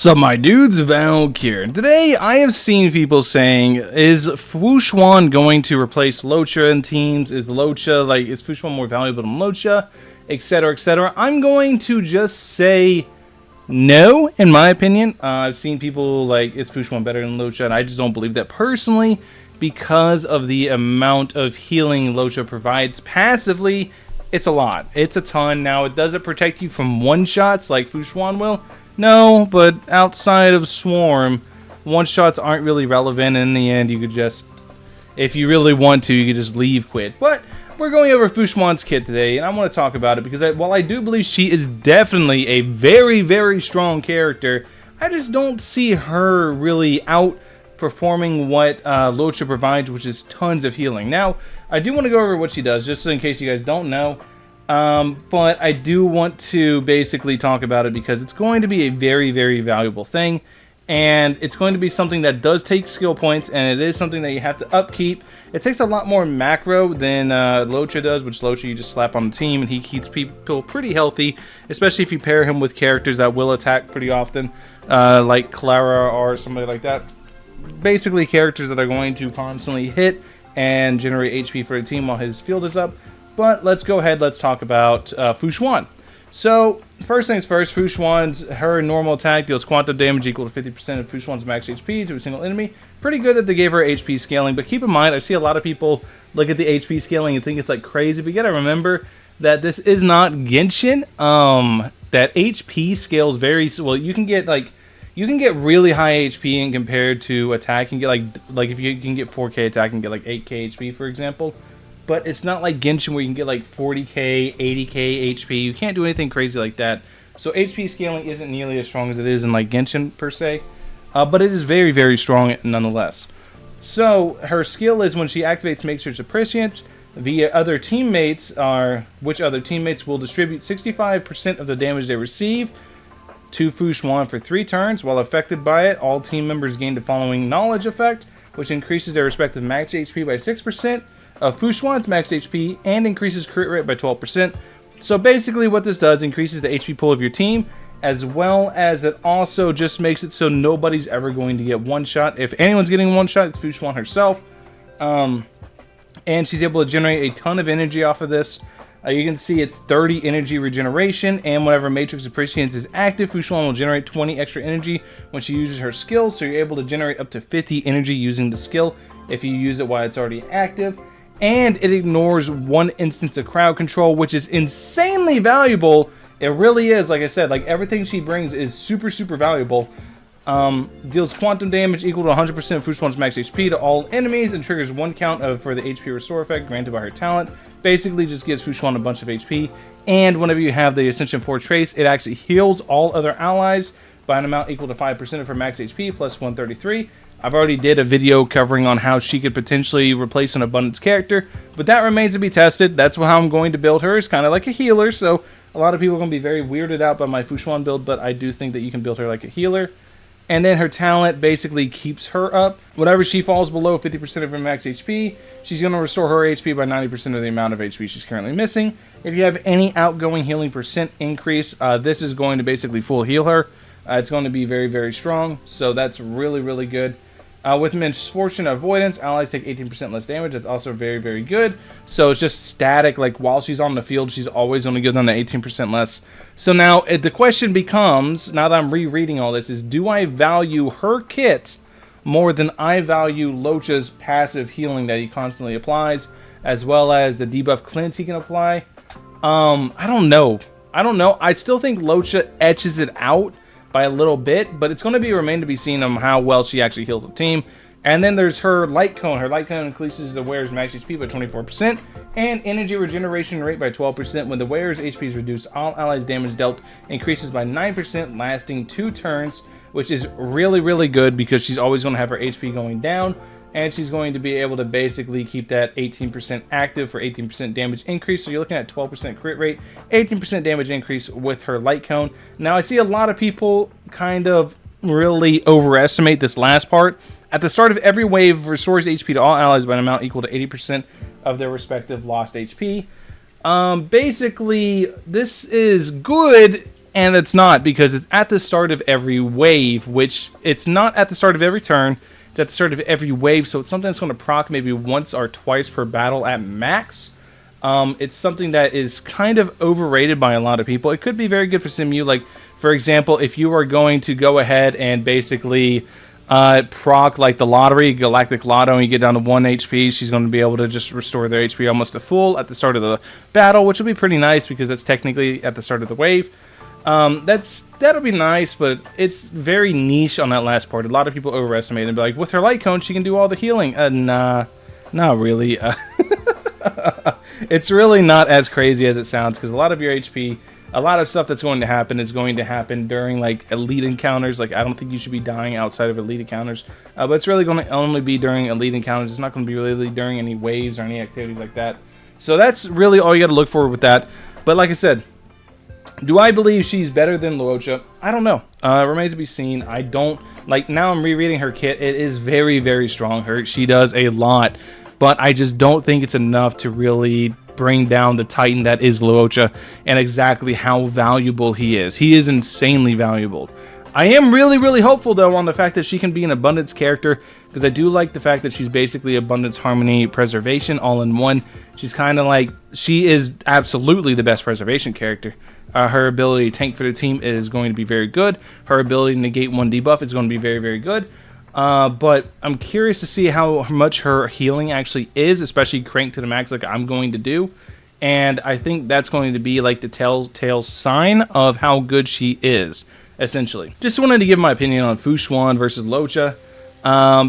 So my dudes, Valkyrja. And today I have seen people saying, is Fuxuan going to replace Luocha in teams? Is Fuxuan more valuable than Luocha? Etc, etc. I'm going to just say no, in my opinion. I've seen people like, is Fuxuan better than Luocha? And I just don't believe that personally because of the amount of healing Luocha provides passively. It's a lot. It's a ton. Now, it doesn't protect you from one-shots like Fuxuan will. No, but outside of Swarm, one-shots aren't really relevant. In the end, you could just, if you really want to, you could just leave quit. But we're going over Fuxuan's kit today, and I want to talk about it because while I do believe she is definitely a very, very strong character, I just don't see her really outperforming what Luocha provides, which is tons of healing. Now, I do want to go over what she does, just in case you guys don't know. But I do want to basically talk about it because it's going to be a very, very valuable thing. And it's going to be something that does take skill points, and it is something that you have to upkeep. It takes a lot more macro than Luocha does, which Luocha you just slap on the team, and he keeps people pretty healthy, especially if you pair him with characters that will attack pretty often, like Clara or somebody like that. Basically, characters that are going to constantly hit and generate HP for the team while his field is up. But let's go ahead, let's talk about Fuxuan. So, first things first, her normal attack deals quantum damage equal to 50% of Fuxuan's max HP to a single enemy. Pretty good that they gave her HP scaling, but keep in mind, I see a lot of people look at the HP scaling and think it's like crazy, but you gotta remember that this is not Genshin. That HP scales very, well, you can get really high HP and compared to attack and get like if you can get 4K attack and get like 8K HP, for example. But it's not like Genshin where you can get like 40k, 80k HP. You can't do anything crazy like that. So HP scaling isn't nearly as strong as it is in like Genshin per se. But it is very, very strong nonetheless. So her skill is when she activates makes her prescience via other teammates, which other teammates will distribute 65% of the damage they receive to Fuxuan for 3 turns. While affected by it, all team members gain the following knowledge effect, which increases their respective max HP by 6%. Of Fuxuan's max HP and increases crit rate by 12%. So basically what this does increases the HP pool of your team, as well as it also just makes it so nobody's ever going to get one shot. If anyone's getting one shot, it's Fuxuan herself. And she's able to generate a ton of energy off of this. You can see it's 30 energy regeneration, and whenever Matrix of Prescience is active, Fuxuan will generate 20 extra energy when she uses her skills, so you're able to generate up to 50 energy using the skill if you use it while it's already active. And it ignores 1 instance of crowd control, which is insanely valuable. It really is. Like I said, like everything she brings is super, super valuable. Deals quantum damage equal to 100% of Fuxuan's max HP to all enemies and triggers 1 count for the HP restore effect granted by her talent. Basically just gives Fuxuan a bunch of HP. And whenever you have the Ascension 4 trace, it actually heals all other allies by an amount equal to 5% of her max HP plus 133. I've already did a video covering on how she could potentially replace an Abundance character, but that remains to be tested. That's how I'm going to build her. It's kind of like a healer, so a lot of people are going to be very weirded out by my Fuxuan build, but I do think that you can build her like a healer. And then her talent basically keeps her up. Whenever she falls below 50% of her max HP, she's going to restore her HP by 90% of the amount of HP she's currently missing. If you have any outgoing healing percent increase, this is going to basically full heal her. It's going to be very, very strong, so that's really, really good. With Misfortune Avoidance, allies take 18% less damage. That's also very, very good. So it's just static. Like, while she's on the field, she's always going to give them the 18% less. So now, the question becomes, now that I'm rereading all this, is do I value her kit more than I value Luocha's passive healing that he constantly applies, as well as the debuff cleanse he can apply? I don't know. I still think Luocha etches it out by a little bit, but it's going to remain to be seen on how well she actually heals the team. And then there's her Light Cone. Her Light Cone increases the wearer's max HP by 24% and energy regeneration rate by 12%. When the wearer's HP is reduced, all allies' damage dealt increases by 9%, lasting 2 turns, which is really, really good because she's always going to have her HP going down, and she's going to be able to basically keep that 18% active for 18% damage increase. So you're looking at 12% crit rate, 18% damage increase with her Light Cone. Now, I see a lot of people kind of really overestimate this last part. At the start of every wave, restores HP to all allies by an amount equal to 80% of their respective lost HP. Basically, this is good And it's not, because it's at the start of every wave, which it's not at the start of every turn. It's at the start of every wave, so it's something that's going to proc maybe once or twice per battle at max. It's something that is kind of overrated by a lot of people. It could be very good for Simu. Like, for example, if you are going to go ahead and basically proc like the lottery, Galactic Lotto, and you get down to 1 HP, she's going to be able to just restore their HP almost to full at the start of the battle, which will be pretty nice because that's technically at the start of the wave. That'll be nice, but it's very niche on that last part. A lot of people overestimate it and be like, with her light cone, she can do all the healing. Nah, not really. It's really not as crazy as it sounds, because a lot of your HP, a lot of stuff that's going to happen is going to happen during like elite encounters. Like, I don't think you should be dying outside of elite encounters, but it's really going to only be during elite encounters. It's not going to be really during any waves or any activities like that. So that's really all you got to look for with that. But like I said, do I believe she's better than Luocha? I don't know. Remains to be seen. I don't like, now I'm rereading her kit. It is very, very strong. She does a lot, but I just don't think it's enough to really bring down the Titan that is Luocha and exactly how valuable he is. He is insanely valuable. I am really, really hopeful, though, on the fact that she can be an abundance character, because I do like the fact that she's basically abundance, harmony, preservation all in one. She's kind of like, she is absolutely the best preservation character. Her ability to tank for the team is going to be very good. Her ability to negate 1 debuff is going to be very, very good. But I'm curious to see how much her healing actually is, especially cranked to the max like I'm going to do. And I think that's going to be like the telltale sign of how good she is, essentially. Just wanted to give my opinion on Fuxuan versus Luocha.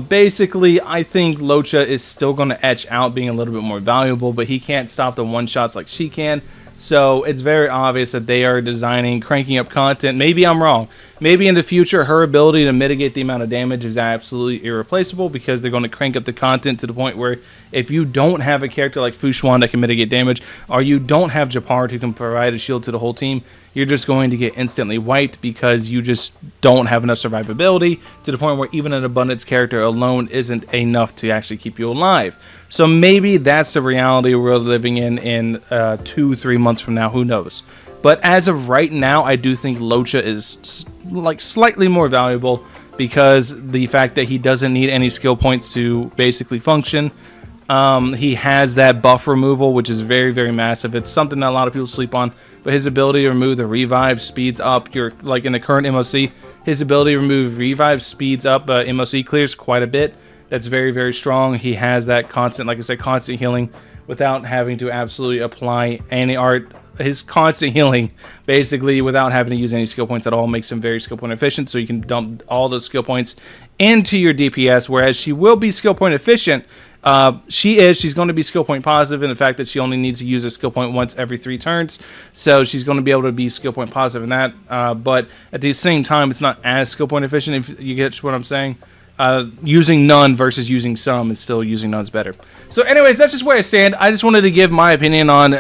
Basically, I think Luocha is still going to etch out being a little bit more valuable, but he can't stop the one-shots like she can. So it's very obvious that they are designing, cranking up content. Maybe I'm wrong. Maybe in the future, her ability to mitigate the amount of damage is absolutely irreplaceable, because they're going to crank up the content to the point where if you don't have a character like Fuxuan that can mitigate damage, or you don't have Japard who can provide a shield to the whole team, you're just going to get instantly wiped because you just don't have enough survivability, to the point where even an abundance character alone isn't enough to actually keep you alive. So maybe that's the reality we're living in 2-3 months from now. Who knows? But as of right now, I do think Luocha is like slightly more valuable, because the fact that he doesn't need any skill points to basically function. He has that buff removal, which is very, very massive. It's something that a lot of people sleep on, but his ability to remove the revive speeds up your, like in the current MOC, his ability to remove revive speeds up MOC clears quite a bit. That's very, very strong. He has that constant, like I said, constant healing without having to absolutely apply any art. His constant healing, basically, without having to use any skill points at all, makes him very skill point efficient, so you can dump all those skill points into your DPS, whereas she will be skill point efficient. She's going to be skill point positive in the fact that she only needs to use a skill point once every 3 turns, so she's going to be able to be skill point positive in that, but at the same time, it's not as skill point efficient, if you get what I'm saying. Using none versus using some is still using none's better. So anyways, that's just where I stand. I just wanted to give my opinion on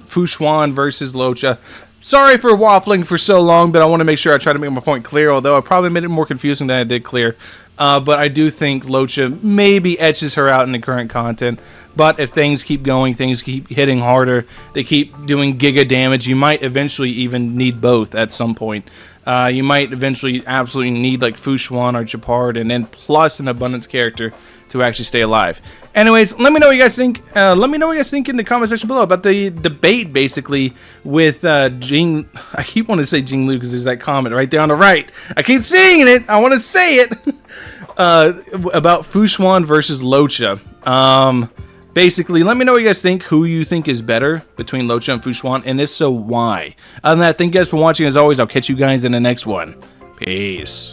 Fuxuan versus Luocha. Sorry for waffling for so long, but I want to make sure I try to make my point clear, although I probably made it more confusing than I did clear. But I do think Luocha maybe etches her out in the current content. But if things keep going, things keep hitting harder, they keep doing giga damage, you might eventually even need both at some point. You might eventually absolutely need like Fuxuan or Japard, and then plus an abundance character to actually stay alive. Anyways, let me know what you guys think. Let me know what you guys think in the comment section below about the debate, basically, with Jing. I keep wanting to say Jing Lu because there's that comment right there on the right. I keep saying it. I want to say it. About Fuxuan versus Luocha. Basically, let me know what you guys think, who you think is better between Luocha and Fuxuan, and if so, why. Other than that, thank you guys for watching. As always, I'll catch you guys in the next one. Peace.